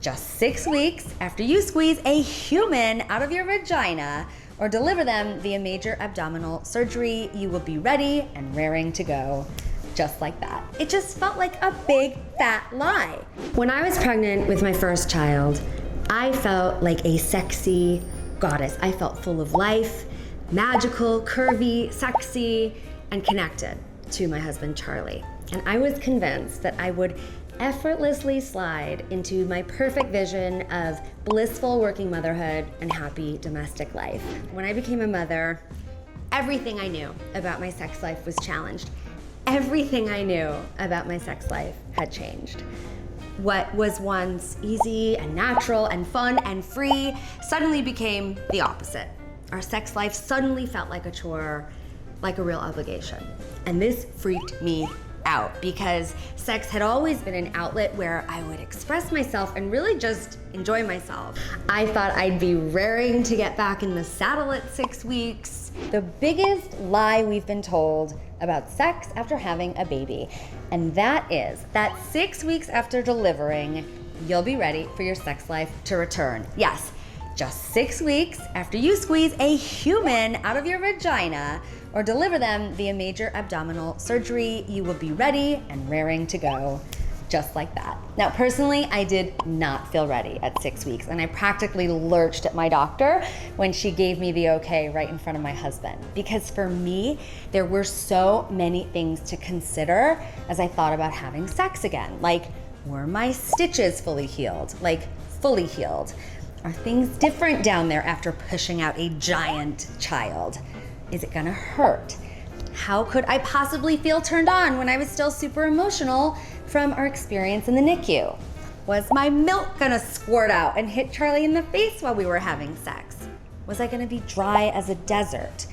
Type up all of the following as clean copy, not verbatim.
just 6 weeks after you squeeze a human out of your vagina or deliver them via major abdominal surgery, you will be ready and raring to go. Just like that. It just felt like a big fat lie. When I was pregnant with my first child, I felt like a sexy goddess. I felt full of life, magical, curvy, sexy, and connected to my husband, Charlie. And I was convinced that I would effortlessly slide into my perfect vision of blissful working motherhood and happy domestic life. When I became a mother, everything I knew about my sex life was challenged. Everything I knew about my sex life had changed. What was once easy and natural and fun and free suddenly became the opposite. Our sex life suddenly felt like a chore, like a real obligation. And this freaked me out because sex had always been an outlet where I would express myself and really just enjoy myself. I thought I'd be raring to get back in the saddle at 6 weeks. The biggest lie we've been told about sex after having a baby, and that is that 6 weeks after delivering, you'll be ready for your sex life to return. Yes, just 6 weeks after you squeeze a human out of your vagina or deliver them via major abdominal surgery, you will be ready and raring to go. Just like that. Now, personally, I did not feel ready at 6 weeks, and I practically lurched at my doctor when she gave me the okay right in front of my husband. Because for me, there were so many things to consider as I thought about having sex again. Like, were my stitches fully healed? Like, fully healed? Are things different down there after pushing out a giant child? Is it gonna hurt? How could I possibly feel turned on when I was still super emotional from our experience in the NICU? Was my milk gonna squirt out and hit Charlie in the face while we were having sex? Was I gonna be dry as a desert?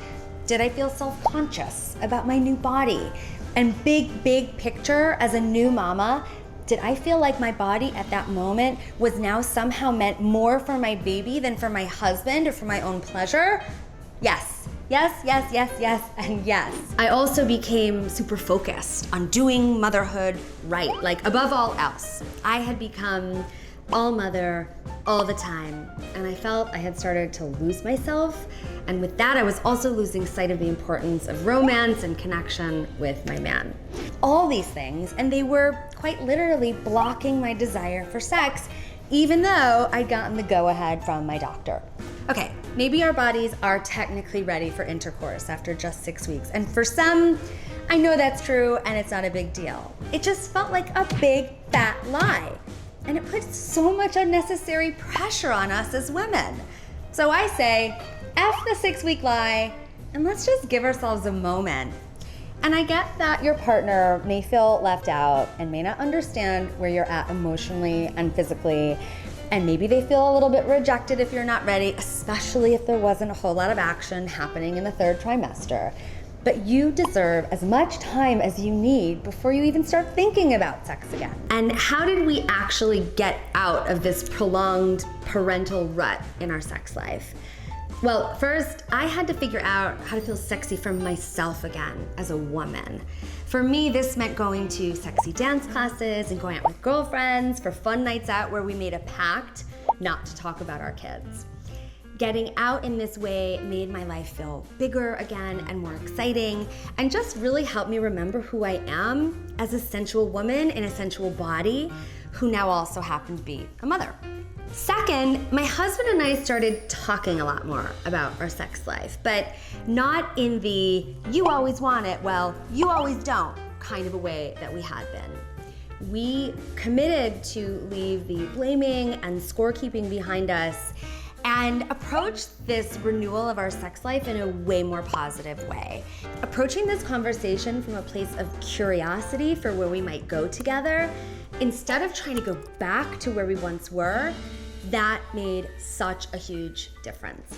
Did I feel self-conscious about my new body? And big picture, as a new mama, did I feel like my body at that moment was now somehow meant more for my baby than for my husband or for my own pleasure? Yes, and yes. I also became super focused on doing motherhood right, like above all else. I had become all mother all the time, and I felt I had started to lose myself. And with that, I was also losing sight of the importance of romance and connection with my man. All these things, and they were quite literally blocking my desire for sex, even though I'd gotten the go-ahead from my doctor. Okay, maybe our bodies are technically ready for intercourse after just 6 weeks. And for some, I know that's true and it's not a big deal. It just felt like a big fat lie. And it puts so much unnecessary pressure on us as women. So I say, F the 6 week lie, and let's just give ourselves a moment. And I get that your partner may feel left out and may not understand where you're at emotionally and physically. And maybe they feel a little bit rejected if you're not ready, especially if there wasn't a whole lot of action happening in the 3rd trimester. But you deserve as much time as you need before you even start thinking about sex again. And how did we actually get out of this prolonged parental rut in our sex life? Well, first, I had to figure out how to feel sexy for myself again as a woman. For me, this meant going to sexy dance classes and going out with girlfriends for fun nights out where we made a pact not to talk about our kids. Getting out in this way made my life feel bigger again and more exciting, and just really helped me remember who I am as a sensual woman in a sensual body who now also happened to be a mother. Second, my husband and I started talking a lot more about our sex life, but not in the you always want it, well, you always don't kind of a way that we had been. We committed to leave the blaming and scorekeeping behind us and approach this renewal of our sex life in a way more positive way. Approaching this conversation from a place of curiosity for where we might go together, instead of trying to go back to where we once were, that made such a huge difference.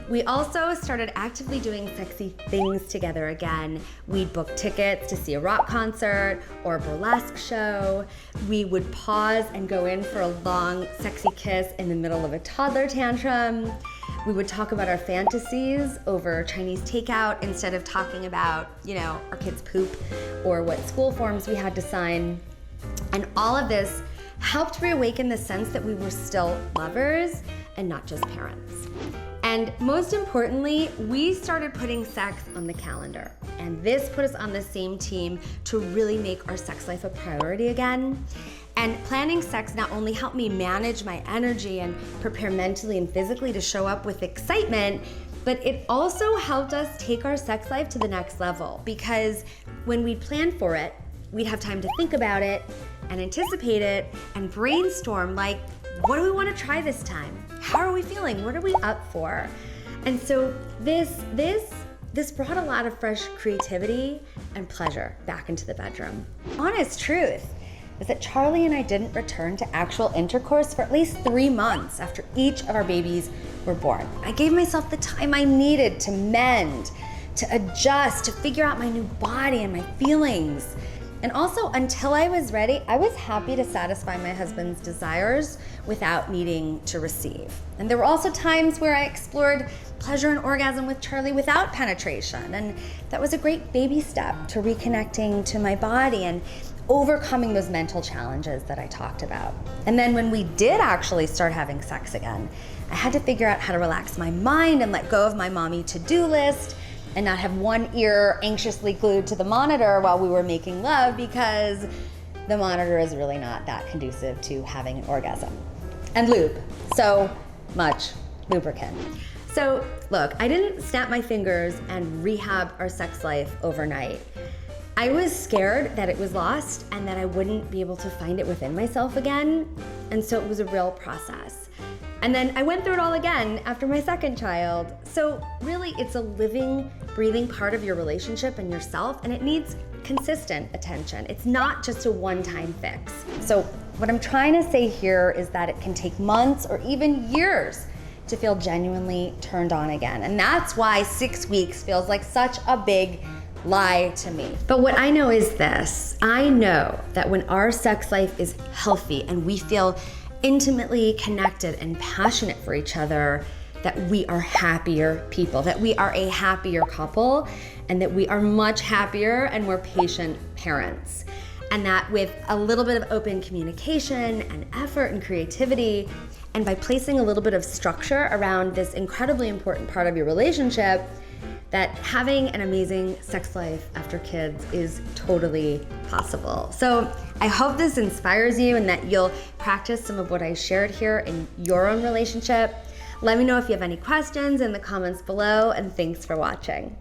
We also started actively doing sexy things together again. We'd book tickets to see a rock concert or a burlesque show. We would pause and go in for a long, sexy kiss in the middle of a toddler tantrum. We would talk about our fantasies over Chinese takeout instead of talking about, our kids' poop or what school forms we had to sign. And all of this helped reawaken the sense that we were still lovers and not just parents. And most importantly, we started putting sex on the calendar. And this put us on the same team to really make our sex life a priority again. And planning sex not only helped me manage my energy and prepare mentally and physically to show up with excitement, but it also helped us take our sex life to the next level, because when we planned for it, we'd have time to think about it and anticipate it and brainstorm, like, what do we want to try this time? How are we feeling? What are we up for? And so this brought a lot of fresh creativity and pleasure back into the bedroom. Honest truth is that Charlie and I didn't return to actual intercourse for at least 3 months after each of our babies were born. I gave myself the time I needed to mend, to adjust, to figure out my new body and my feelings. And also, until I was ready, I was happy to satisfy my husband's desires without needing to receive. And there were also times where I explored pleasure and orgasm with Charlie without penetration. And that was a great baby step to reconnecting to my body and overcoming those mental challenges that I talked about. And then when we did actually start having sex again, I had to figure out how to relax my mind and let go of my mommy to-do list and not have one ear anxiously glued to the monitor while we were making love, because the monitor is really not that conducive to having an orgasm. And lube, so much lubricant. So look, I didn't snap my fingers and rehab our sex life overnight. I was scared that it was lost and that I wouldn't be able to find it within myself again. And so it was a real process. And then I went through it all again after my second child. So really, it's a living, breathing part of your relationship and yourself, and it needs consistent attention. It's not just a one-time fix. So what I'm trying to say here is that it can take months or even years to feel genuinely turned on again. And that's why 6 weeks feels like such a big lie to me. But what I know is this: I know that when our sex life is healthy and we feel intimately connected and passionate for each other, that we are happier people, that we are a happier couple, and that we are much happier and more patient parents. And that with a little bit of open communication and effort and creativity, and by placing a little bit of structure around this incredibly important part of your relationship, that having an amazing sex life after kids is totally possible. So I hope this inspires you and that you'll practice some of what I shared here in your own relationship. Let me know if you have any questions in the comments below, and thanks for watching.